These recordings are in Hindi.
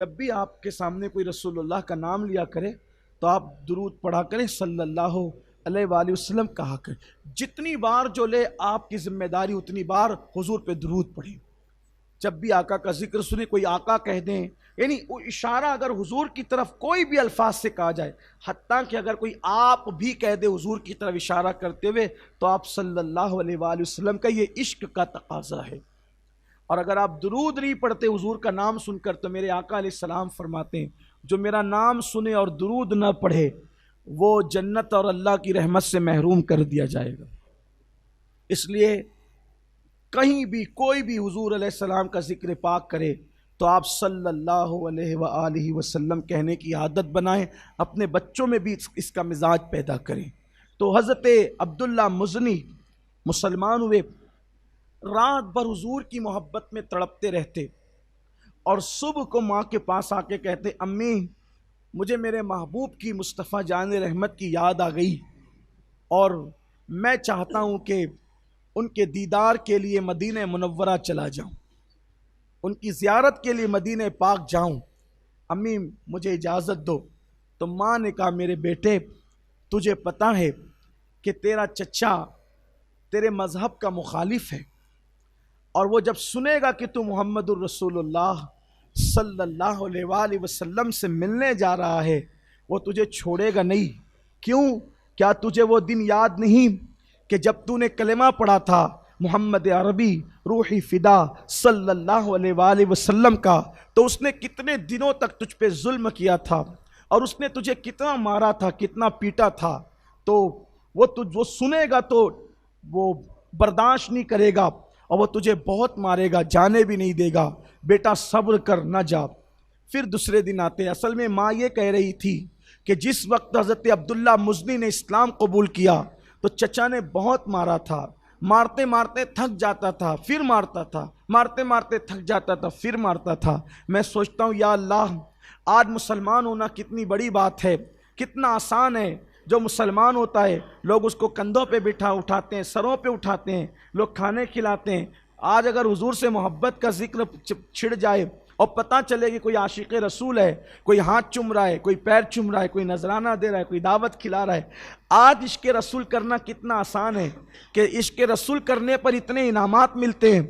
जब भी आपके सामने कोई रसूलुल्लाह का नाम लिया करे तो आप दुरूद पढ़ा करें, सल्लल्लाहु अलैहि वसल्लम कहा करें। जितनी बार जो ले आपकी जिम्मेदारी उतनी बार हुजूर पे दुरूद पढ़ें। जब भी आका का जिक्र सुने, कोई आका कह दें, यानी वो इशारा अगर हुजूर की तरफ कोई भी अल्फाज से कहा जाए, हत्ता कि अगर कोई आप भी कह दे हुजूर की तरफ इशारा करते हुए, तो आप सल्लल्लाहु अलैहि वसल्लम का ये इश्क का तकाजा है। और अगर आप दुरूद नहीं पढ़ते हुजूर का नाम सुनकर, तो मेरे आका अलैहिस्सलाम फरमाते हैं, जो मेरा नाम सुने और दुरूद न पढ़े वो जन्नत और अल्लाह की रहमत से महरूम कर दिया जाएगा। इसलिए कहीं भी कोई भी हुजूर अलैहिस्सलाम का जिक्र पाक करे तो आप सल्लल्लाहु अलैहि वसल्लम कहने की आदत बनाएं, अपने बच्चों में भी इसका मिजाज पैदा करें। तो हज़रत अब्दुल्ला मुज़नी मुसलमान हुए, रात भर हुजूर की मोहब्बत में तड़पते रहते और सुबह को माँ के पास आके कहते, अम्मी मुझे मेरे महबूब की मुस्तफ़ा जान रहमत की याद आ गई और मैं चाहता हूँ कि उनके दीदार के लिए मदीने मुनव्वरा चला जाऊँ, उनकी ज़ियारत के लिए मदीने पाक जाऊँ, अम्मी मुझे इजाज़त दो। तो माँ ने कहा, मेरे बेटे तुझे पता है कि तेरा चचा तेरे मज़हब का मुखालिफ है, और वो जब सुनेगा कि तू मुहम्मदुर रसूलुल्लाह सल्लल्लाहु अलैहि वसल्लम से मिलने जा रहा है, वो तुझे छोड़ेगा नहीं। क्यों? क्या तुझे वो दिन याद नहीं कि जब तूने कलेमा पढ़ा था मोहम्मद अरबी रूही फ़िदा सल्लल्लाहु अलैहि वसल्लम का, तो उसने कितने दिनों तक तुझ पे जुल्म किया था और उसने तुझे कितना मारा था, कितना पीटा था। तो वो सुनेगा तो वो बर्दाश्त नहीं करेगा और वो तुझे बहुत मारेगा, जाने भी नहीं देगा। बेटा सब्र कर, ना जा। फिर दूसरे दिन आते, असल में माँ ये कह रही थी कि जिस वक्त हज़रत अब्दुल्ला मुज़नी ने इस्लाम कबूल किया तो चचा ने बहुत मारा था, मारते मारते थक जाता था, फिर मारता था, मारते मारते थक जाता था, फिर मारता था। मैं सोचता हूँ या अल्लाह, आज मुसलमान होना कितनी बड़ी बात है, कितना आसान है। जो मुसलमान होता है लोग उसको कंधों पे बिठा उठाते हैं, सरों पे उठाते हैं, लोग खाने खिलाते हैं। आज अगर हुजूर से मोहब्बत का जिक्र छिड़ जाए और पता चले कि कोई आशिक रसूल है, कोई हाथ चूम रहा है, कोई पैर चूम रहा है, कोई नजराना दे रहा है, कोई दावत खिला रहा है। आज इश्क रसूल करना कितना आसान है कि इश्क रसूल करने पर इतने इनामात मिलते हैं।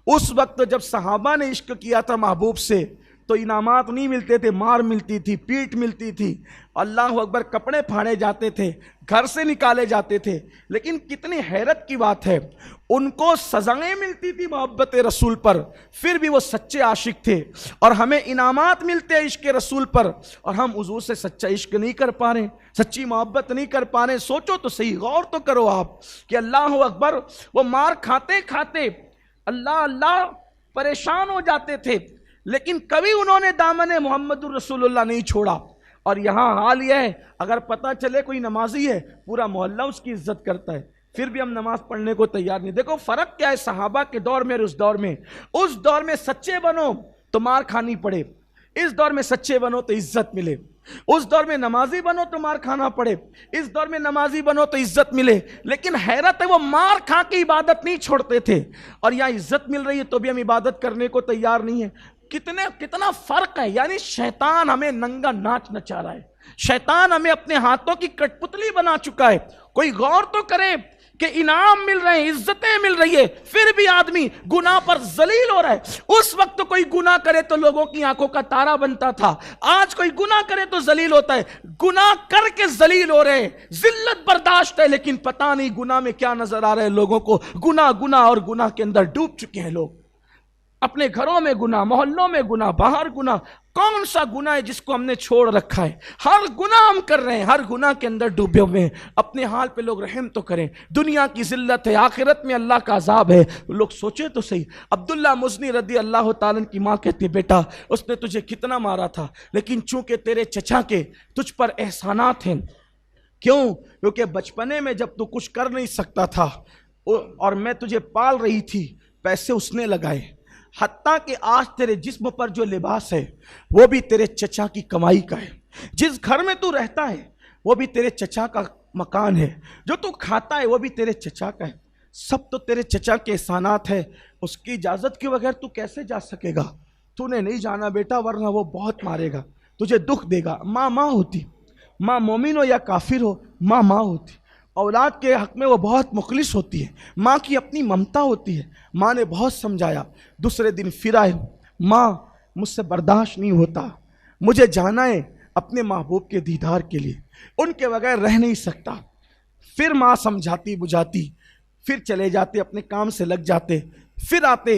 उस वक्त जब सहाबा ने इश्क किया था महबूब से तो इनामात नहीं मिलते थे, मार मिलती थी, पीट मिलती थी, अल्लाह अकबर, कपड़े फाड़े जाते थे, घर से निकाले जाते थे। लेकिन कितनी हैरत की बात है, उनको सजाएं मिलती थी मोहब्बत रसूल पर, फिर भी वो सच्चे आशिक थे। और हमें इनामात मिलते हैं इश्क रसूल पर और हम हुजूर से सच्चा इश्क नहीं कर पा रहे, सच्ची मोहब्बत नहीं कर पा रहे। सोचो तो सही, गौर तो करो आप कि अल्लाह अकबर, वो मार खाते खाते अल्लाह अल्लाह परेशान हो जाते थे, लेकिन कभी उन्होंने दामन मोहम्मदुर रसूलुल्लाह नहीं छोड़ा। और यहाँ हाल यह है, अगर पता चले कोई नमाजी है, पूरा मोहल्ला उसकी इज्जत करता है, फिर भी हम नमाज पढ़ने को तैयार नहीं। देखो फर्क क्या है सहाबा के दौर में और उस दौर में। उस दौर में सच्चे बनो तो मार खानी पड़े, इस दौर में सच्चे बनो तो इज्जत मिले। उस दौर में नमाजी बनो तो मार खाना पड़े, इस दौर में नमाजी बनो तो इज्जत मिले। लेकिन हैरत है, वो मार खा के इबादत नहीं छोड़ते थे, और यहाँ इज्जत मिल रही है तो भी हम इबादत करने को तैयार नहीं है। कितना फर्क है। यानी शैतान हमें नंगा नाच नचा रहा है, शैतान हमें अपने हाथों की कठपुतली बना चुका है। कोई गौर तो करे कि इनाम मिल रहे हैं, इज्जतें मिल रही है, फिर भी आदमी गुनाह पर जलील हो रहा है। उस वक्त तो कोई गुनाह करे तो लोगों की आंखों का तारा बनता था, आज कोई गुनाह करे तो जलील होता है। गुनाह करके जलील हो रहे हैं, जिल्लत बर्दाश्त है, लेकिन पता नहीं गुनाह में क्या नजर आ रहा है लोगों को। गुनाह गुनाह और गुनाह के अंदर डूब चुके हैं लोग। अपने घरों में गुनाह, मोहल्लों में गुनाह, बाहर गुनाह। कौन सा गुनाह है जिसको हमने छोड़ रखा है? हर गुनाह हम कर रहे हैं, हर गुनाह के अंदर डूबे हुए हैं। अपने हाल पे लोग रहम तो करें। दुनिया की जिल्लत है, आखिरत में अल्लाह का अजाब है। लोग सोचे तो सही। अब्दुल्ला मुज़नी रदी अल्लाह ताला की माँ कहती, बेटा उसने तुझे कितना मारा था, लेकिन चूंकि तेरे चचा के तुझ पर एहसानात हैं। क्यों? क्योंकि बचपने में जब तू कुछ कर नहीं सकता था और मैं तुझे पाल रही थी, पैसे उसने लगाए। हत्ता कि आज तेरे जिस्म पर जो लिबास है वो भी तेरे चचा की कमाई का है, जिस घर में तू रहता है वो भी तेरे चचा का मकान है, जो तू खाता है वो भी तेरे चचा का है, सब तो तेरे चचा के एहसानात है। उसकी इजाज़त के बगैर तू कैसे जा सकेगा? तूने नहीं जाना बेटा, वरना वो बहुत मारेगा, तुझे दुख देगा। माँ माँ होती, माँ मोमिन हो या काफिर हो, माँ माँ होती। औलाद के हक़ में वो बहुत मुखलिस होती है, माँ की अपनी ममता होती है। माँ ने बहुत समझाया, दूसरे दिन फिर आए, माँ मुझसे बर्दाश्त नहीं होता, मुझे जाना है अपने महबूब के दीदार के लिए, उनके बगैर रह नहीं सकता। फिर माँ समझाती बुझाती, फिर चले जाते, अपने काम से लग जाते, फिर आते।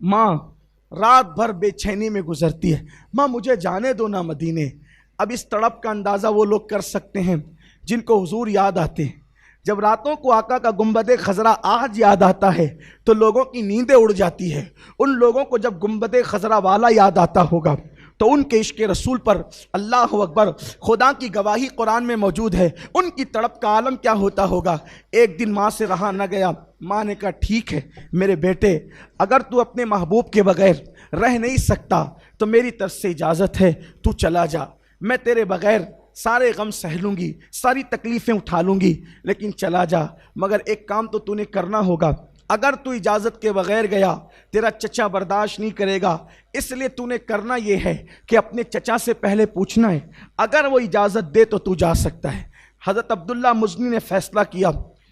माँ रात भर बेचैनी में गुजरती है, माँ मुझे जाने दो ना मदीने। अब इस तड़प का अंदाज़ा वो लोग कर सकते हैं जिनको हुजूर याद आते हैं। जब रातों को आका का गुंबद खजरा आज याद आता है तो लोगों की नींदें उड़ जाती है। उन लोगों को जब गुंबद खजरा वाला याद आता होगा तो उनके इश्क़ रसूल पर, अल्लाह अकबर, खुदा की गवाही कुरान में मौजूद है, उनकी तड़प का आलम क्या होता होगा। एक दिन माँ से रहा न गया, माँ ने कहा ठीक है मेरे बेटे, अगर तू अपने महबूब के बगैर रह नहीं सकता तो मेरी तरफ से इजाज़त है, तू चला जा, मैं तेरे बगैर सारे गम सह लूँगी, सारी तकलीफ़ें उठा लूँगी, लेकिन चला जा। मगर एक काम तो तूने करना होगा, अगर तू इजाज़त के बगैर गया तेरा चचा बर्दाश्त नहीं करेगा, इसलिए तूने करना ये है कि अपने चचा से पहले पूछना है, अगर वो इजाज़त दे तो तू जा सकता है। हज़रत अब्दुल्ला मुज़नी ने फ़ैसला किया,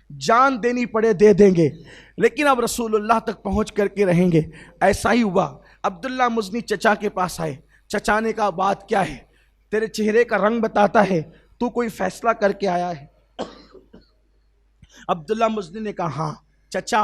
जान देनी पड़े दे देंगे, लेकिन अब रसूलुल्लाह तक पहुँच करके रहेंगे। ऐसा ही हुआ, अब्दुल्ला मुज़नी चचा के पास आए। चचा ने कहा बात क्या है, तेरे चेहरे का रंग बताता है तू कोई फ़ैसला करके आया है। अब्दुल्ला मुज़नी ने कहा हाँ चचा,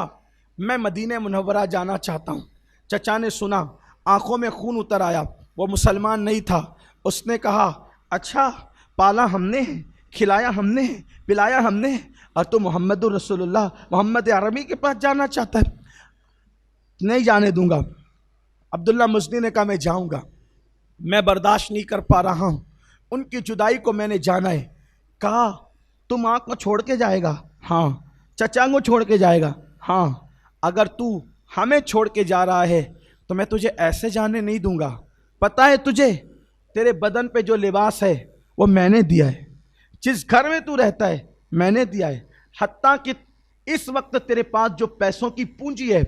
मैं मदीने मुनव्वरा जाना चाहता हूँ। चचा ने सुना, आंखों में खून उतर आया, वो मुसलमान नहीं था। उसने कहा अच्छा, पाला हमने है, खिलाया हमने है, पिलाया हमने है, और तो मोहम्मदुर रसूलुल्लाह, मोहम्मद अरबी के पास जाना चाहता है, नहीं जाने दूंगा। अब्दुल्ला मुज़नी ने कहा मैं जाऊंगा, मैं बर्दाश्त नहीं कर पा रहा हूँ, उनकी जुदाई को मैंने जाना है। कहा तू माँ को छोड़ के जाएगा? हाँ। चचा को छोड़ के जाएगा? हाँ। अगर तू हमें छोड़ के जा रहा है तो मैं तुझे ऐसे जाने नहीं दूंगा। पता है तुझे, तेरे बदन पे जो लिबास है वो मैंने दिया है, जिस घर में तू रहता है मैंने दिया है, हत्ता कि इस वक्त तेरे पास जो पैसों की पूंजी है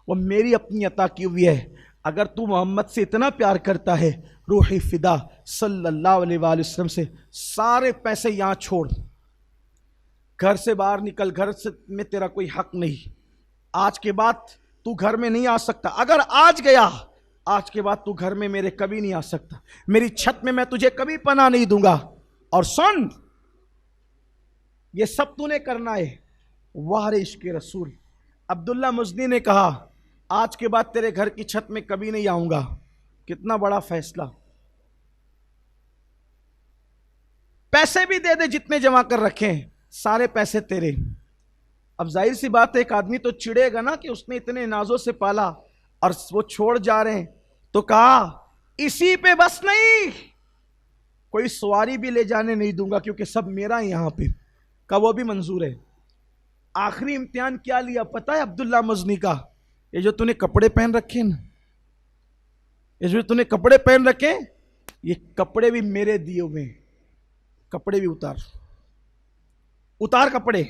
वो मेरी अपनी अता की हुई है। अगर तू मोहम्मद से इतना प्यार करता है, रूही फिदा सल्लल्लाहु अलैहि वसल्लम से, सारे पैसे यहाँ छोड़, घर से बाहर निकल, घर से में तेरा कोई हक नहीं, आज के बाद तू घर में नहीं आ सकता। अगर आज गया, आज के बाद तू घर में मेरे कभी नहीं आ सकता, मेरी छत में मैं तुझे कभी पनाह नहीं दूंगा। और सुन, ये सब तूने करना है, वाह इश्क़ रसूल। अब्दुल्ला मुज़नी ने कहा आज के बाद तेरे घर की छत में कभी नहीं आऊंगा। कितना बड़ा फैसला। पैसे भी दे दे जितने जमा कर रखे हैं, सारे पैसे तेरे। अब जाहिर सी बात है, एक आदमी तो चिढ़ेगा ना कि उसने इतने नाजों से पाला और वो छोड़ जा रहे हैं। तो कहा इसी पे बस नहीं, कोई सवारी भी ले जाने नहीं दूंगा क्योंकि सब मेरा है यहाँ पे। का वो भी मंजूर है। आखिरी इम्तिहान क्या लिया पता है अब्दुल्ला मुज़नी का? ये जो तूने कपड़े पहन रखे ना, ये जो तूने कपड़े पहन रखे, ये कपड़े भी मेरे दिए हुए हैं, कपड़े भी उतार, उतार कपड़े।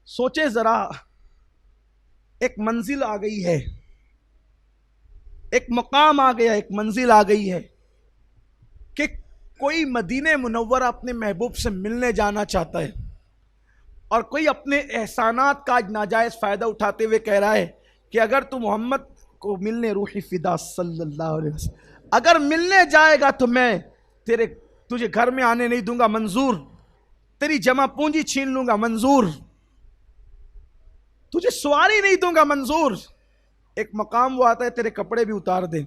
सोचे जरा, एक मंजिल आ गई है, एक मकाम आ गया, एक मंजिल आ गई है कि कोई मदीने मुनव्वरा अपने महबूब से मिलने जाना चाहता है और कोई अपने एहसानात का आज नाजायज़ फ़ायदा उठाते हुए कह रहा है कि अगर तू मोहम्मद को मिलने, रूही फिदा सल्लल्लाहु अलैहि वसल्लम, अगर मिलने जाएगा तो मैं तुझे घर में आने नहीं दूंगा, मंजूर। तेरी जमा पूंजी छीन लूंगा, मंजूर। तुझे सवारी नहीं दूंगा, मंजूर। एक मकाम वो आता है तेरे कपड़े भी उतार दे।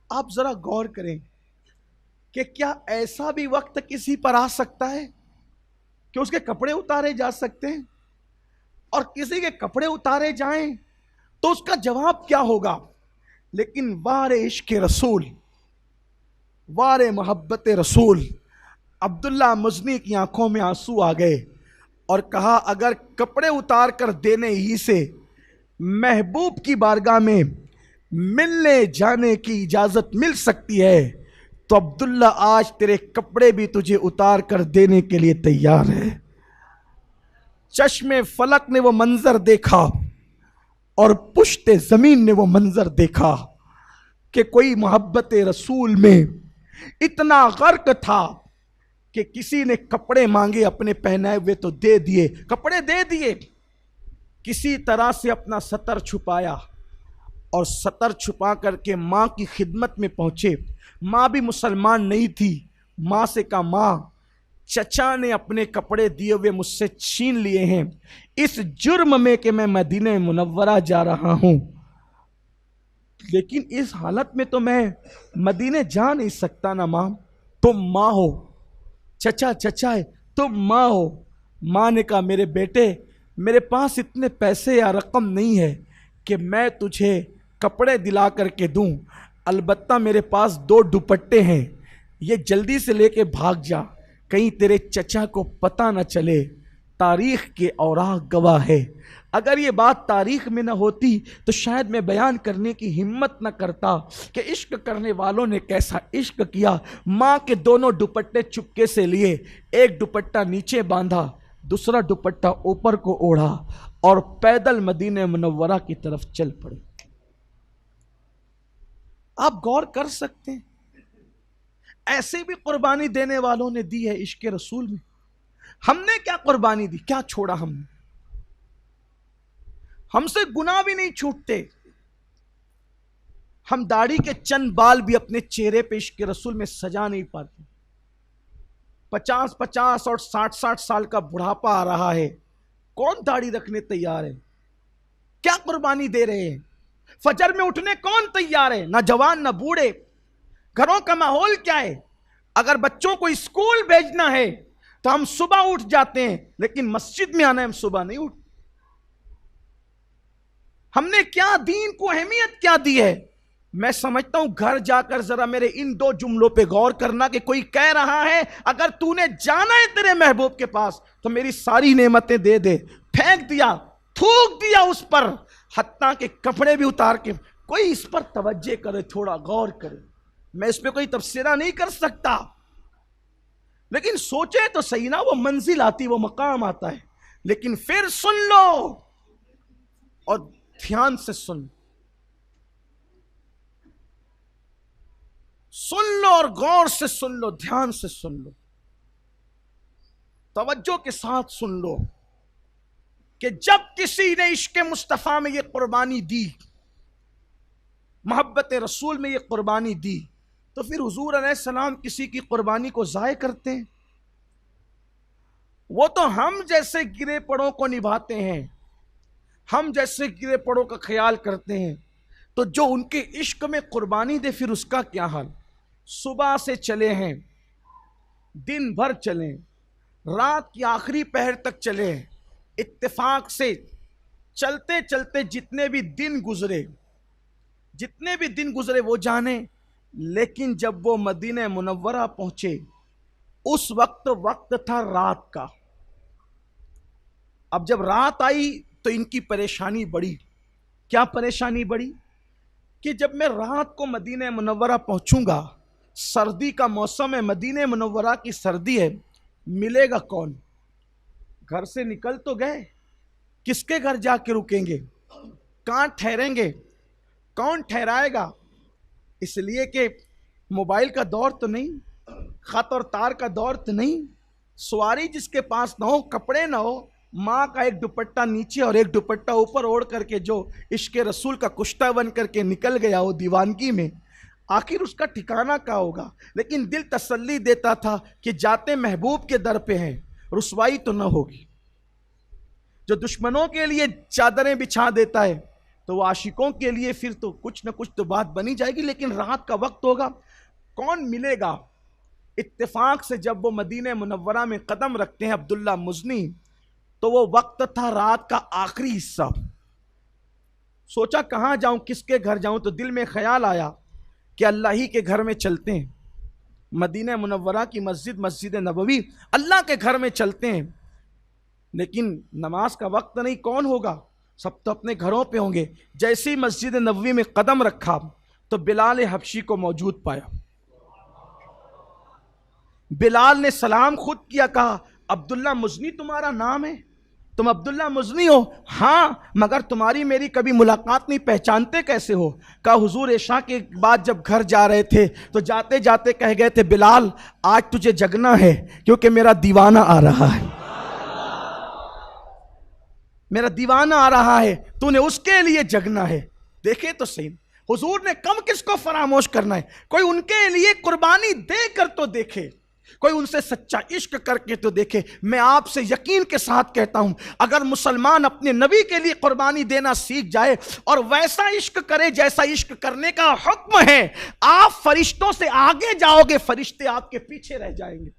आप जरा गौर करें कि क्या ऐसा भी वक्त किसी पर आ सकता है कि उसके कपड़े उतारे जा सकते हैं? और किसी के कपड़े उतारे जाएं तो उसका जवाब क्या होगा? लेकिन वारे इश्क़ रसूल, वारे मोहब्बत रसूल, अब्दुल्ला मुज़नी की आंखों में आंसू आ गए और कहा अगर कपड़े उतार कर देने ही से महबूब की बारगाह में मिलने जाने की इजाज़त मिल सकती है तो अब्दुल्ला आज तेरे कपड़े भी तुझे उतार कर देने के लिए तैयार है। चश्मे फलक ने वो मंजर देखा और पुश्ते ज़मीन ने वो मंजर देखा। कि कोई मोहब्बत रसूल में इतना गर्क था कि किसी ने कपड़े मांगे अपने पहनाए हुए तो दे दिए, कपड़े दे दिए। किसी तरह से अपना सतर छुपाया और सतर छुपा करके माँ की खिदमत में पहुंचे। माँ भी मुसलमान नहीं थी। माँ से कहा, माँ चचा ने अपने कपड़े दिए हुए मुझसे छीन लिए हैं इस जुर्म में कि मैं मदीने मुनव्वरा जा रहा हूं, लेकिन इस हालत में तो मैं मदीने जा नहीं सकता ना माँ, तुम माँ हो। चचा चचा है, तुम माँ हो। माँ ने कहा, मेरे बेटे मेरे पास इतने पैसे या रकम नहीं है कि मैं तुझे कपड़े दिला करके दूं, अलबत्ता मेरे पास 2 दुपट्टे हैं, ये जल्दी से लेके भाग जा, कहीं तेरे चचा को पता न चले। तारीख के औराक गवाह है। अगर ये बात तारीख में न होती तो शायद मैं बयान करने की हिम्मत न करता कि इश्क करने वालों ने कैसा इश्क किया। माँ के दोनों दुपट्टे चुपके से लिए, एक दुपट्टा नीचे बांधा, दूसरा दुपट्टा ऊपर को ओढ़ा और पैदल मदीने मुनव्वरा की तरफ चल पड़े। आप गौर कर सकते हैं, ऐसे भी कुर्बानी देने वालों ने दी है इश्क रसूल में। हमने क्या कुर्बानी दी, क्या छोड़ा हमने? हमसे गुनाह भी नहीं छूटते। हम दाढ़ी के चंद बाल भी अपने चेहरे पे इश्क रसूल में सजा नहीं पाते। 50-50 और 60-60 साल का बुढ़ापा आ रहा है, कौन दाढ़ी रखने तैयार है? क्या कुर्बानी दे रहे हैं? फजर में उठने कौन तैयार है? ना जवान ना बूढ़े। घरों का माहौल क्या है? अगर बच्चों को स्कूल भेजना है तो हम सुबह उठ जाते हैं, लेकिन मस्जिद में आना हम सुबह नहीं उठ। हमने क्या दीन को अहमियत क्या दी है? मैं समझता हूं घर जाकर जरा मेरे इन 2 जुमलों पे गौर करना कि कोई कह रहा है अगर तूने जाना है तेरे महबूब के पास तो मेरी सारी नेमतें दे दे, फेंक दिया, थूक दिया उस पर, हत्ता के कपड़े भी उतार के। कोई इस पर तवज्जो करे, थोड़ा गौर करे। मैं इस पे कोई तफसीरा नहीं कर सकता, लेकिन सोचे तो सही ना, वो मंजिल आती, वो मकाम आता है। लेकिन फिर सुन लो और ध्यान से सुन लो और गौर से सुन लो, ध्यान से सुन लो, तवज्जो के साथ सुन लो कि जब किसी ने इश्क मुस्तफा में ये कुर्बानी दी, मोहब्बत रसूल में ये कुर्बानी दी, तो फिर हुजूर अलैहिस्सलाम किसी की कुर्बानी को ज़ाय करते हैं? वो तो हम जैसे गिरे पड़ों को निभाते हैं, हम जैसे गिरे पड़ों का ख्याल करते हैं। तो जो उनके इश्क में कुर्बानी दे, फिर उसका क्या हाल? सुबह से चले हैं, दिन भर चले, रात की आखिरी पहर तक चले, इत्तेफाक से चलते चलते जितने भी दिन गुजरे वो जाने। लेकिन जब वो मदीने मुनव्वरा पहुंचे, उस वक्त था रात का। अब जब रात आई तो इनकी परेशानी बढ़ी। क्या परेशानी बढ़ी? कि जब मैं रात को मदीने मुनव्वरा पहुंचूंगा, सर्दी का मौसम है, मदीने मुनव्वरा की सर्दी है, मिलेगा कौन? घर से निकल तो गए, किसके घर जाके रुकेंगे? कहाँ ठहरेंगे? कौन ठहराएगा? इसलिए कि मोबाइल का दौर तो नहीं, खत और तार का दौर तो नहीं, सवारी जिसके पास ना हो, कपड़े ना हो, माँ का एक दुपट्टा नीचे और एक दुपट्टा ऊपर ओढ़ करके जो इश्क रसूल का कुश्ता बन करके निकल गया हो दीवानगी में, आखिर उसका ठिकाना क्या होगा? लेकिन दिल तसल्ली देता था कि जाते महबूब के दर पे हैं, रुसवाई तो न होगी। जो दुश्मनों के लिए चादरें बिछा देता है तो वो आशिकों के लिए फिर तो कुछ न कुछ तो बात बनी जाएगी। लेकिन रात का वक्त होगा, कौन मिलेगा? इत्तेफाक से जब वो मदीने मुनव्वरा में कदम रखते हैं अब्दुल्ला मुज़नी, तो वो वक्त था रात का आखिरी हिस्सा। सोचा कहाँ जाऊं, किसके घर जाऊं, तो दिल में ख्याल आया कि अल्लाह ही के घर में चलते हैं, मदीने मुनव्वरा की मस्जिद नबवी, अल्लाह के घर में चलते हैं। लेकिन नमाज का वक्त नहीं, कौन होगा? सब तो अपने घरों पे होंगे। जैसे ही मस्जिद नबवी में कदम रखा तो बिलाल हबशी को मौजूद पाया। बिलाल ने सलाम खुद किया, कहा अब्दुल्ला मुज़नी तुम्हारा नाम है? तुम अब्दुल्ला मुज़नी हो? हाँ, मगर तुम्हारी मेरी कभी मुलाकात नहीं, पहचानते कैसे हो? कहा हुजूर इशा के बाद जब घर जा रहे थे तो जाते जाते कह गए थे, बिलाल आज तुझे जगना है क्योंकि मेरा दीवाना आ रहा है, मेरा दीवाना आ रहा है, तूने उसके लिए जगना है। देखे तो सही, हुजूर ने कम किसको फरामोश करना है? कोई उनके लिए कुर्बानी देकर तो देखे, कोई उनसे सच्चा इश्क करके तो देखे। मैं आपसे यकीन के साथ कहता हूं, अगर मुसलमान अपने नबी के लिए कुर्बानी देना सीख जाए और वैसा इश्क करे जैसा इश्क करने का हुक्म है, आप फरिश्तों से आगे जाओगे, फरिश्ते आपके पीछे रह जाएंगे,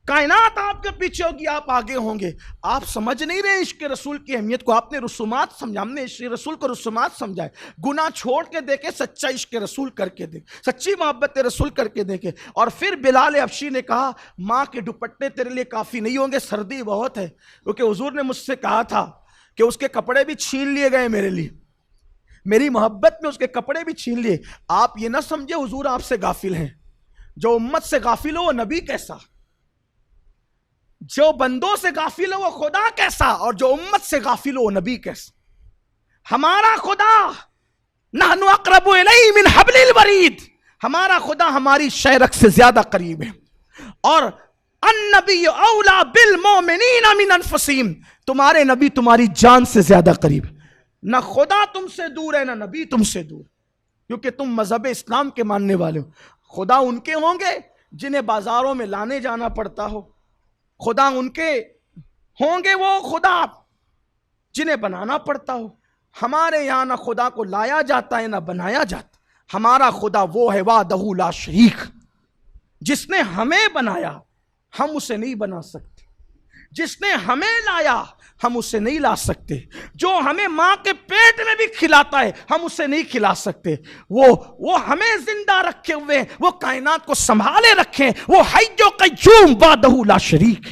कायनात आपके पीछे होगी, आप आगे होंगे। आप समझ नहीं रहे इश्क रसूल की अहमियत को। आपने रसूमात समझा, हमने इश्क रसूल को रसूमात समझाए। गुनाह छोड़ के देखे, सच्चा इश्क रसूल करके देखे, सच्ची मोहब्बत रसूल करके देखे। और फिर बिलाल हबशी ने कहा, माँ के दुपट्टे तेरे लिए काफ़ी नहीं होंगे, सर्दी बहुत है। क्योंकि हुजूर ने मुझसे कहा था कि उसके कपड़े भी छीन लिए गए मेरे लिए, मेरी मोहब्बत में उसके कपड़े भी छीन लिए। आप ये ना समझे हुजूर आपसे गाफिल हैं। जो उम्मत से गाफिल हो वो नबी कैसा, जो बंदों से गाफिल हो वो खुदा कैसा, और जो उम्मत से गाफिल हो वो नबी कैसा। हमारा खुदा नहनु अक़रबु इलैहि मिन हब्लिल वरीद, हमारा खुदा हमारी शहरक से ज्यादा करीब है। और अन्नबी औला बिल मोमिनीन मिन अनफुसिहिम, तुम्हारे नबी तुम्हारी जान से ज्यादा करीब है। ना खुदा तुमसे दूर है ना नबी तुमसे दूर, क्योंकि तुम मजहब इस्लाम के मानने वाले हो। खुदा उनके होंगे जिन्हें बाजारों में लाने जाना पड़ता हो, खुदा उनके होंगे वो खुदा जिन्हें बनाना पड़ता हो। हमारे यहां ना खुदा को लाया जाता है ना बनाया जाता। हमारा खुदा वो है वादहू ला शरीक, जिसने हमें बनाया हम उसे नहीं बना सकते, जिसने हमें लाया हम उसे नहीं ला सकते, जो हमें मां के पेट में भी खिलाता है हम उसे नहीं खिला सकते। वो हमें जिंदा रखे हुए, वो कायनात को संभाले रखे, वो हय्यो क़य्यूम वादहू ला शरीक।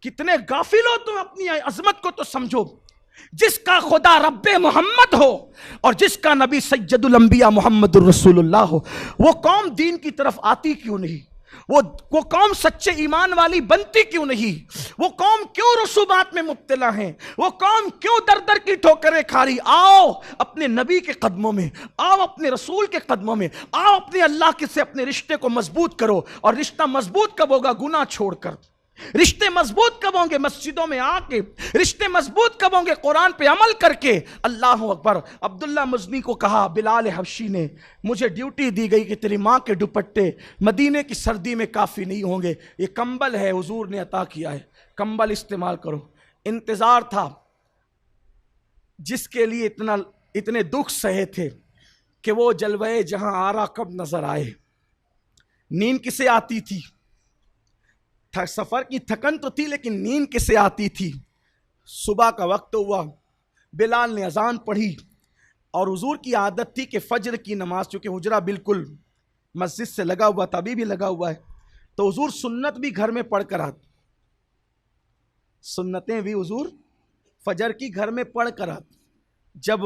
कितने गाफिल हो तुम, अपनी अजमत को तो समझो। जिसका खुदा रब्बे मोहम्मद हो और जिसका नबी सैयदुल अंबिया मोहम्मदुर रसूलुल्लाह हो, वो कौम दीन की तरफ आती क्यों नहीं? वो कौम सच्चे ईमान वाली बनती क्यों नहीं? वो कौम क्यों रसूबात में मुब्तला है? वो कौम क्यों दर दर की ठोकरें खा रही? आओ अपने नबी के कदमों में, आओ अपने रसूल के कदमों में, आओ अपने अल्लाह के से अपने रिश्ते को मजबूत करो। और रिश्ता मजबूत कब होगा? गुनाह छोड़कर। रिश्ते मजबूत कब होंगे? मस्जिदों में आके। रिश्ते मजबूत कब होंगे? कुरान पे अमल करके। अल्लाह अकबर। अब्दुल्ला मुज़नी को कहा, बिलाल हबशी ने, मुझे ड्यूटी दी गई कि तेरी माँ के दुपट्टे मदीने की सर्दी में काफ़ी नहीं होंगे, ये कंबल है हुजूर ने अता किया है, कंबल इस्तेमाल करो। इंतज़ार था जिसके लिए इतने दुख सहे थे कि वो जलवे जहां आरा कब नजर आए। नींद किसे आती थी? सफर की थकन तो थी, लेकिन नींद किसे आती थी? सुबह का वक्त हुआ, बिलाल ने अजान पढ़ी और हुजूर की आदत थी कि फजर की नमाज, चूंकि हुजरा बिल्कुल मस्जिद से लगा हुआ था, अभी भी लगा हुआ है, तो हुजूर सुन्नत भी घर में पढ़ कर आते, सुन्नतें भी हुजूर फजर की घर में पढ़ कर आते। जब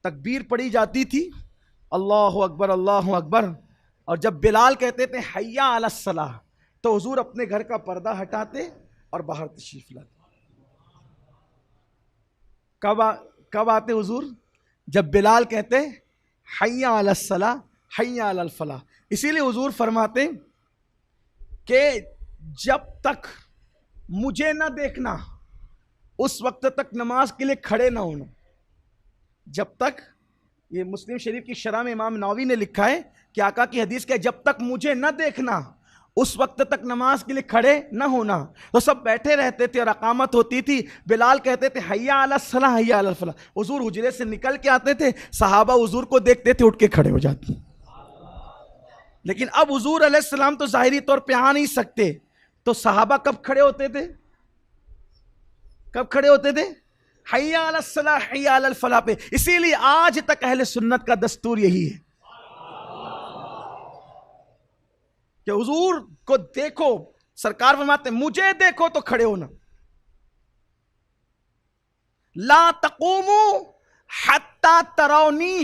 तकबीर पढ़ी जाती थी, अल्लाहु अकबर अल्लाहु अकबर, और जब बिलाल कहते थे हय्या अलस सलाह, तो हुजूर अपने घर का पर्दा हटाते और बाहर तशरीफ लाते। कब आते हुजूर? जब बिलाल कहते हय्या अलस सलाह हय्या अलल फलाह। इसीलिए हुजूर फरमाते कि जब तक मुझे ना देखना उस वक्त तक नमाज के लिए खड़े ना होना। जब तक, ये मुस्लिम शरीफ की शरह में इमाम नववी ने लिखा है कि आका की हदीस के, जब तक मुझे न देखना उस वक्त तक नमाज के लिए खड़े न होना। तो सब बैठे रहते थे और अकामत होती थी। बिलाल कहते थे हय्या अलस सलाह हय्या अलल फलाह। हुजूर हुजरे से निकल के आते थे, सहाबा हुजूर को देखते थे, उठ के खड़े हो जाते। लेकिन अब हुजूर अलैहिस्सलाम तो जाहिरी तौर पे आ नहीं सकते, तो सहाबा कब खड़े होते थे? कब खड़े होते थे? हय्या अलस सलाह हय्या अलल फलाह पे। इसीलिए आज तक अहले सुन्नत का दस्तूर यही है कि हुजूर को देखो, सरकार फरमाते मुझे देखो तो खड़े होना। ला तकूमू हत्ता तराउनी,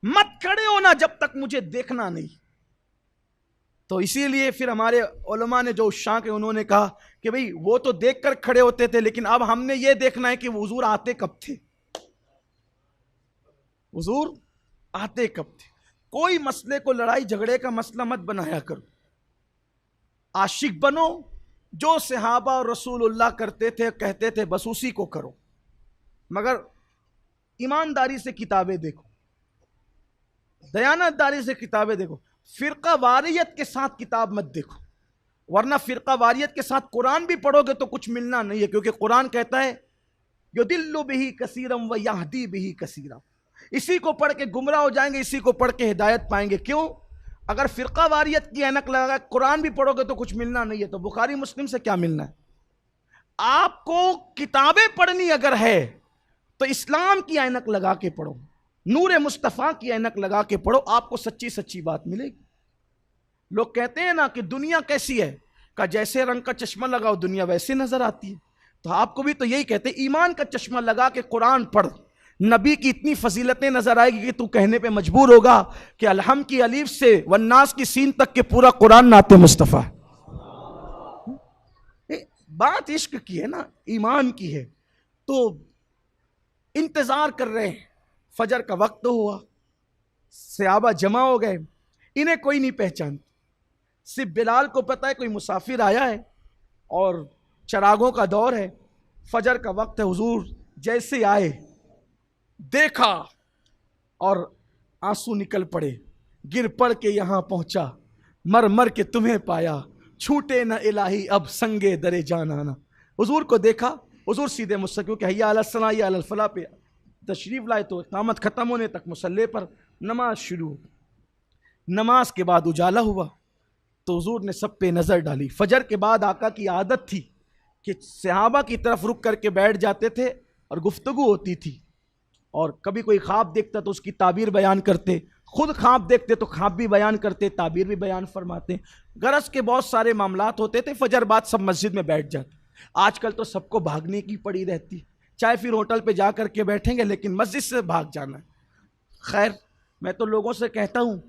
मत खड़े होना जब तक मुझे देखना नहीं। तो इसीलिए फिर हमारे उलमा ने जो उशाक है उन्होंने कहा कि भाई वो तो देखकर खड़े होते थे, लेकिन अब हमने ये देखना है कि हुजूर आते कब थे, हुजूर आते कब थे। कोई मसले को लड़ाई झगड़े का मसला मत बनाया करो, आशिक बनो, जो सहाबा और रसूलुल्लाह करते थे कहते थे बस उसी को करो, मगर ईमानदारी से किताबें देखो, दयानतदारी से किताबें देखो, फिरका वारियत के साथ किताब मत देखो, वरना फिरका वारियत के साथ कुरान भी पढ़ोगे तो कुछ मिलना नहीं है, क्योंकि कुरान कहता है युदिल्लु बिही कसीरम व यहदी बिही कसीरा, इसी को पढ़ के गुमराह हो जाएंगे, इसी को पढ़ के हिदायत पाएंगे। क्यों? अगर फिरका वारियत की ऐनक लगा कुरान भी पढ़ोगे तो कुछ मिलना नहीं है, तो बुखारी मुस्लिम से क्या मिलना है। आपको किताबें पढ़नी अगर है तो इस्लाम की ऐनक लगा के पढ़ो, नूर मुस्तफ़ा की ऐनक लगा के पढ़ो, आपको सच्ची सच्ची बात मिलेगी। लोग कहते हैं ना कि दुनिया कैसी है, का जैसे रंग का चश्मा लगाओ दुनिया वैसे नजर आती है, तो आपको भी तो यही कहते हैं, ईमान का चश्मा लगा के कुरान पढ़, नबी की इतनी फजीलतें नजर आएगी कि तू कहने पे मजबूर होगा कि अलहम की अलीफ से वन्नास की सीन तक के पूरा कुरान नाते मुस्तफ़ा। बात इश्क की है ना, ईमान की है। तो इंतजार कर रहे हैं, फजर का वक्त हुआ, सहाबा जमा हो गए, इन्हें कोई नहीं पहचानता, सिर्फ बिलाल को पता है कोई मुसाफिर आया है और चरागों का दौर है, फजर का वक्त है। हुजूर जैसे आए देखा और आंसू निकल पड़े, गिर पड़ के यहां पहुंचा, मर मर के तुम्हें पाया, छूटे न इलाही अब संगे दरे जान आना। हुजूर को देखा, हुजूर सीधे मुझसे, क्योंकि हैया अलल सलाह या अलल फलाह पे तशरीफ लाए, तो इक़ामत खत्म होने तक मुसल्ले पर नमाज शुरू। नमाज के बाद उजाला हुआ तो हुजूर ने सब पे नज़र डाली। फजर के बाद आका की आदत थी कि सहाबा की तरफ रुक करके बैठ जाते थे और गुफ्तगू होती थी, और कभी कोई ख्वाब देखता तो उसकी ताबीर बयान करते, खुद ख्वाब देखते तो ख्वाब भी बयान करते, ताबीर भी बयान फरमाते। गरज के बहुत सारे मामलात होते थे, फजर बाद सब मस्जिद में बैठ जाते। आजकल तो सबको भागने की पड़ी रहती, चाहे फिर होटल पे जा करके बैठेंगे लेकिन मस्जिद से भाग जाना है। खैर, मैं तो लोगों से कहता हूँ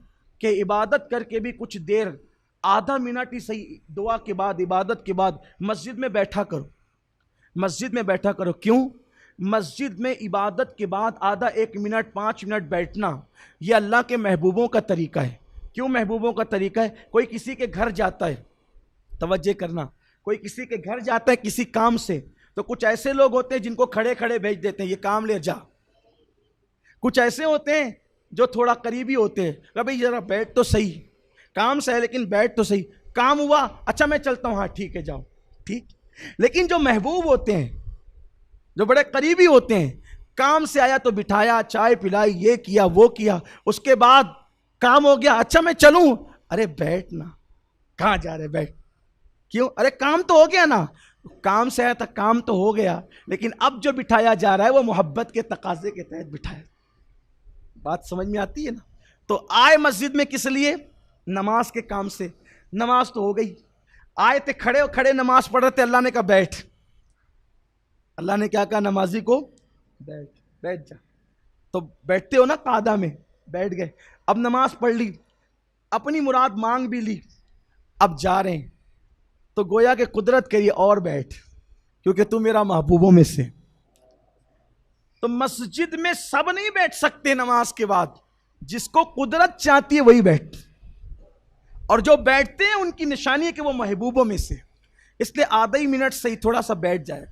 कि इबादत करके भी कुछ देर, आधा मिनट ही सही, दुआ के बाद, इबादत के बाद मस्जिद में बैठा करो, मस्जिद में बैठा करो। क्यों? मस्जिद में इबादत के बाद आधा 1 मिनट 5 मिनट बैठना, यह अल्लाह के महबूबों का तरीका है। क्यों महबूबों का तरीका है? कोई किसी के घर जाता है, तवज्जो करना, कोई किसी के घर जाता है किसी काम से, तो कुछ ऐसे लोग होते हैं जिनको खड़े खड़े भेज देते हैं, ये काम ले जा। कुछ ऐसे होते हैं जो थोड़ा करीबी होते हैं, भाई जरा बैठ तो सही, काम से है लेकिन बैठ तो सही, काम हुआ, अच्छा मैं चलता हूँ, हाँ ठीक है जाओ, ठीक। लेकिन जो महबूब होते हैं, जो बड़े करीबी होते हैं, काम से आया तो बिठाया, चाय पिलाई, ये किया वो किया, उसके बाद काम हो गया, अच्छा मैं चलूं, अरे बैठ ना, कहाँ जा रहे, बैठ। क्यों? अरे काम तो हो गया ना, काम से आया था, काम तो हो गया, लेकिन अब जो बिठाया जा रहा है वो मोहब्बत के तकाजे के तहत बिठाया। बात समझ में आती है ना? तो आए मस्जिद में किस लिए? नमाज के काम से। नमाज तो हो गई, आए थे खड़े खड़े नमाज पढ़ रहे थे, अल्लाह ने कहा बैठ। अल्लाह ने क्या कहा नमाजी को? बैठ, बैठ जा। तो बैठते हो ना कादा में, बैठ गए। अब नमाज पढ़ ली, अपनी मुराद मांग भी ली, अब जा रहे हैं, तो गोया के कुदरत करिए और बैठ, क्योंकि तू मेरा महबूबों में से। तो मस्जिद में सब नहीं बैठ सकते नमाज के बाद, जिसको कुदरत चाहती है वही बैठ, और जो बैठते हैं उनकी निशानी है कि वो महबूबों में से। इसलिए आधा ही मिनट से ही थोड़ा सा बैठ जाए,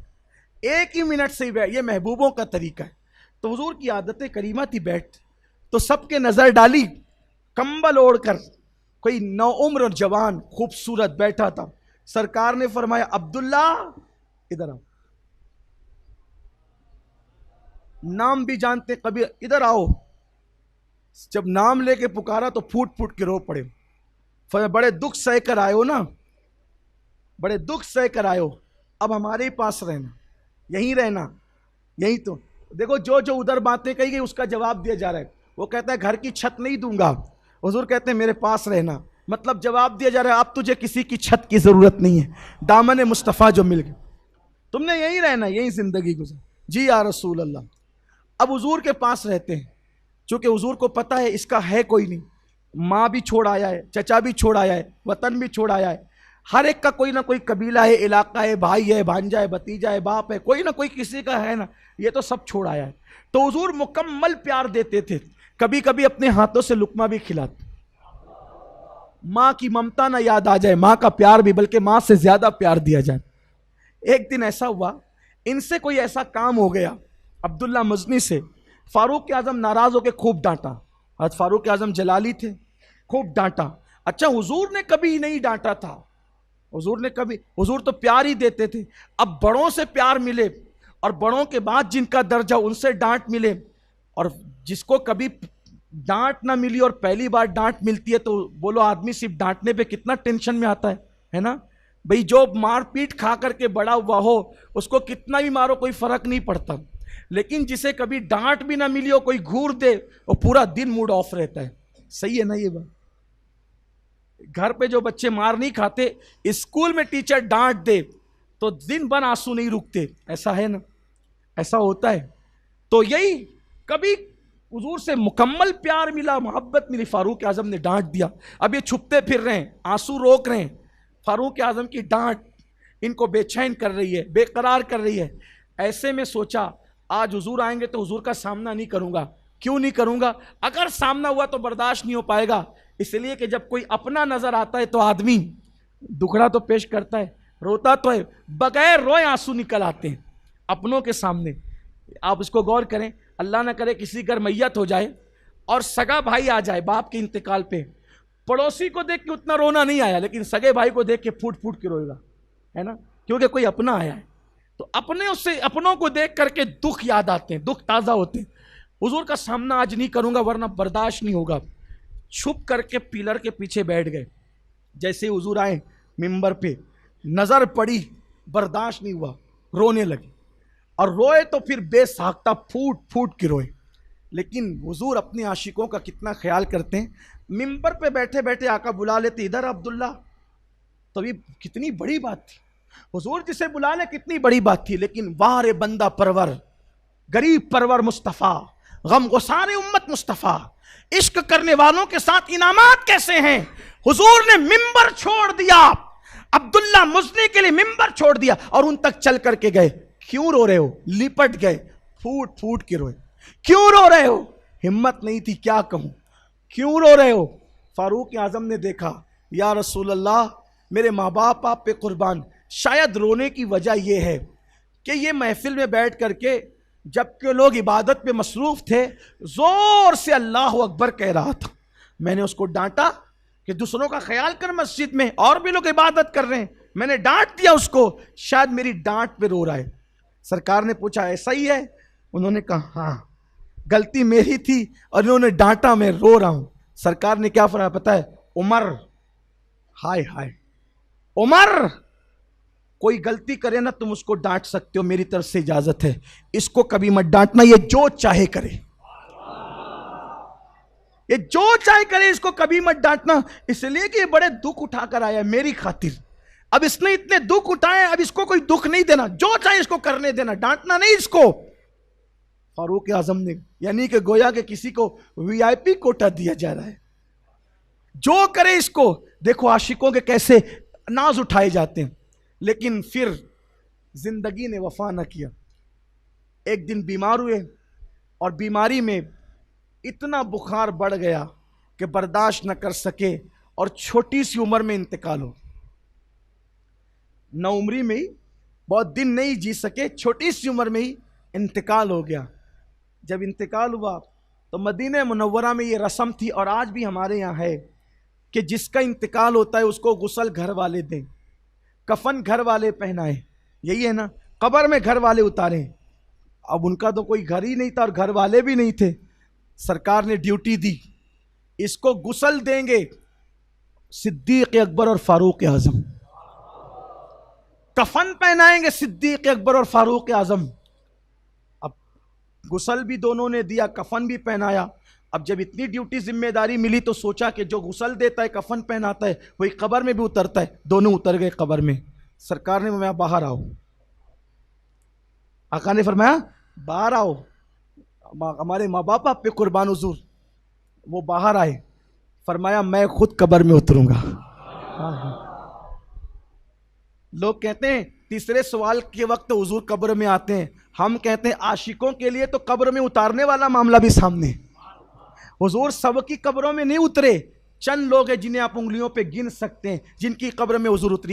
1 ही मिनट से ही बैठ, ये महबूबों का तरीका है। तो हुजूर की आदत करीमा थी बैठ, तो सबके नजर डाली, कंबल ओढ़कर कोई नौउम्र और जवान खूबसूरत बैठा था। सरकार ने फरमाया अब्दुल्ला इधर आओ, नाम भी जानते कबीर, इधर आओ। जब नाम लेके पुकारा तो फूट फूट के रो पड़े। बड़े दुख सह कर आयो ना, बड़े दुख सह कर आयो, अब हमारे ही पास रहना, यहीं रहना, यहीं। तो देखो जो जो उधर बातें कही गई उसका जवाब दिया जा रहा है। वो कहता है घर की छत नहीं दूंगा, हुजूर कहते हैं मेरे पास रहना, मतलब जवाब दिया जा रहा है अब तुझे किसी की छत की जरूरत नहीं है, दामन मुस्तफ़ा जो मिल गया, तुमने यहीं रहना, यहीं जिंदगी गुजर। जी या रसूल अल्लाह। अब हुजूर के पास रहते हैं, चूंकि हुजूर को पता है इसका है कोई नहीं, माँ भी छोड़ आया है, चचा भी छोड़ आया है, वतन भी छोड़ आया है, हर एक का कोई ना कोई कबीला है, इलाका है, भाई है, भांजा है, भतीजा है, बाप है, कोई ना कोई किसी का है ना, ये तो सब छोड़ आया है। तो हुजूर मुकम्मल प्यार देते थे, कभी कभी अपने हाथों से लुकमा भी खिलाते। माँ की ममता ना याद आ जाए, माँ का प्यार भी, बल्कि माँ से ज्यादा प्यार दिया जाए। एक दिन ऐसा हुआ, इनसे कोई ऐसा काम हो गया अब्दुल्ला मजनी से, फारूक आजम नाराज होकर खूब डांटा। हज़रत फारूक आजम जलाली थे, खूब डांटा। अच्छा, हुजूर ने कभी नहीं डांटा था, हुजूर तो प्यार ही देते थे। अब बड़ों से प्यार मिले और बड़ों के बाद जिनका दर्जा उनसे डांट मिले, और जिसको कभी डांट ना मिली और पहली बार डांट मिलती है, तो बोलो आदमी सिर्फ डांटने पे कितना टेंशन में आता है ना भाई। जो मारपीट खा करके बड़ा हुआ हो उसको कितना भी मारो कोई फर्क नहीं पड़ता, लेकिन जिसे कभी डांट भी ना मिली हो, कोई घूर दे, वो पूरा दिन मूड ऑफ रहता है। सही है ना ये बात? घर पे जो बच्चे मार नहीं खाते, स्कूल में टीचर डांट दे तो दिन भर आंसू नहीं रुकते, ऐसा है ना, ऐसा होता है। तो यही कभी हुजूर से मुकम्मल प्यार मिला, मोहब्बत मिली, फारूक आजम ने डांट दिया। अब ये छुपते फिर रहे हैं, आंसू रोक रहे हैं। फारूक आजम की डांट इनको बेचैन कर रही है, बेकरार कर रही है। ऐसे में सोचा आज हुजूर आएंगे तो हुजूर का सामना नहीं करूंगा। क्यों नहीं करूंगा? अगर सामना हुआ तो बर्दाश्त नहीं हो पाएगा, इसलिए कि जब कोई अपना नजर आता है तो आदमी दुखड़ा तो पेश करता है, रोता तो है, बगैर रोए आंसू निकल आते हैं अपनों के सामने। आप इसको गौर करें, अल्लाह ना करे किसी घर मैयत हो जाए और सगा भाई आ जाए बाप के इंतकाल पे, पड़ोसी को देख के उतना रोना नहीं आया, लेकिन सगे भाई को देख के फूट फूट के रोएगा, है ना, क्योंकि कोई अपना आया है। तो अपनों को देख करके दुख याद आते हैं, दुख ताज़ा होते हैं। हुजूर का सामना आज नहीं करूंगा वरना बर्दाश्त नहीं होगा। छुप करके पिलर के पीछे बैठ गए। जैसे हुजूर आए मिंबर पे, नजर पड़ी, बर्दाश्त नहीं हुआ, रोने लगे, और रोए तो फिर बेसाख्ता फूट फूट के रोए। लेकिन हुजूर अपने आशिकों का कितना ख्याल करते हैं। मिंबर पे बैठे बैठे आका बुला लेते, इधर अब्दुल्ला। तो ये कितनी बड़ी बात थी, हुजूर जिसे बुला ले कितनी बड़ी बात थी। लेकिन वाह रे बंदा परवर, गरीब परवर मुस्तफ़ा, गम गुसारे उम्मत मुस्तफ़ा, इश्क करने वालों के साथ इनामात कैसे हैं। हुजूर ने मिंबर छोड़ दिया, अब्दुल्ला मुज़नी के लिए मिंबर छोड़ दिया और उन तक चल करके गए। क्यों रो रहे हो? लिपट गए, फूट फूट के रोए। क्यों रो रहे हो? हिम्मत नहीं थी क्या कहूं। क्यों रो रहे हो? फारूक आजम ने देखा, या रसूल अल्लाह, मेरे माँ बाप आप पे कुर्बान। शायद रोने की वजह यह है कि ये महफिल में बैठ करके जबकि लोग इबादत पे मसरूफ थे, जोर से अल्लाह अकबर कह रहा था। मैंने उसको डांटा कि दूसरों का ख्याल कर, मस्जिद में और भी लोग इबादत कर रहे हैं, मैंने डांट दिया उसको, शायद मेरी डांट पे रो रहा है। सरकार ने पूछा ऐसा ही है? उन्होंने कहा हाँ, गलती मेरी थी और इन्होंने डांटा, मैं रो रहा हूं। सरकार ने क्या फरमाया पता है? उमर, हाय हाय उमर, कोई गलती करे ना तुम उसको डांट सकते हो, मेरी तरफ से इजाजत है, इसको कभी मत डांटना, ये जो चाहे करे, ये जो चाहे करे, इसको कभी मत डांटना, इसलिए कि ये बड़े दुख उठाकर आया मेरी खातिर। अब इसने इतने दुख उठाए, अब इसको कोई दुख नहीं देना, जो चाहे इसको करने देना, डांटना नहीं इसको। फारूक आजम ने, यानी कि गोया के किसी को वीआईपी कोटा दिया जा रहा है, जो करे इसको। देखो आशिकों के कैसे नाज उठाए जाते हैं। लेकिन फिर जिंदगी ने वफा न किया। एक दिन बीमार हुए और बीमारी में इतना बुखार बढ़ गया कि बर्दाश्त न कर सके और छोटी सी उम्र में इंतकाल हो। न उम्री में ही, बहुत दिन नहीं जी सके, छोटी सी उम्र में ही इंतकाल हो गया। जब इंतकाल हुआ तो मदीने मुनव्वरा में ये रस्म थी, और आज भी हमारे यहाँ है, कि जिसका इंतकाल होता है उसको गुस्ल घर वाले दें, कफन घर वाले पहनाए, यही है ना, कब्र में घर वाले उतारे। अब उनका तो कोई घर ही नहीं था और घर वाले भी नहीं थे। सरकार ने ड्यूटी दी, इसको गुस्ल देंगे सिद्दीक अकबर और फारूक आजम, कफन पहनाएंगे सिद्दीक अकबर और फारूक आजम। अब गुस्ल भी दोनों ने दिया, कफन भी पहनाया। अब जब इतनी ड्यूटी जिम्मेदारी मिली तो सोचा कि जो गुस्ल देता है, कफन पहनाता है, वही कब्र में भी उतरता है। दोनों उतर गए कब्र में। सरकार ने फरमाया बाहर आओ, आका ने फरमाया बाहर आओ, हमारे माँ बाप आप पे कुर्बान हुजूर। वो बाहर आए, फरमाया मैं खुद कब्र में उतरूंगा। लोग कहते हैं तीसरे सवाल के वक्त हुजूर कब्र में आते हैं, हम कहते हैं आशिकों के लिए तो कब्र में उतारने वाला मामला भी सामने। हुजूर सबकी कब्रों में नहीं उतरे, चंद लोग हैं जिन्हें आप उंगलियों पे गिन सकते हैं जिनकी कब्र में हुजूर उतरी।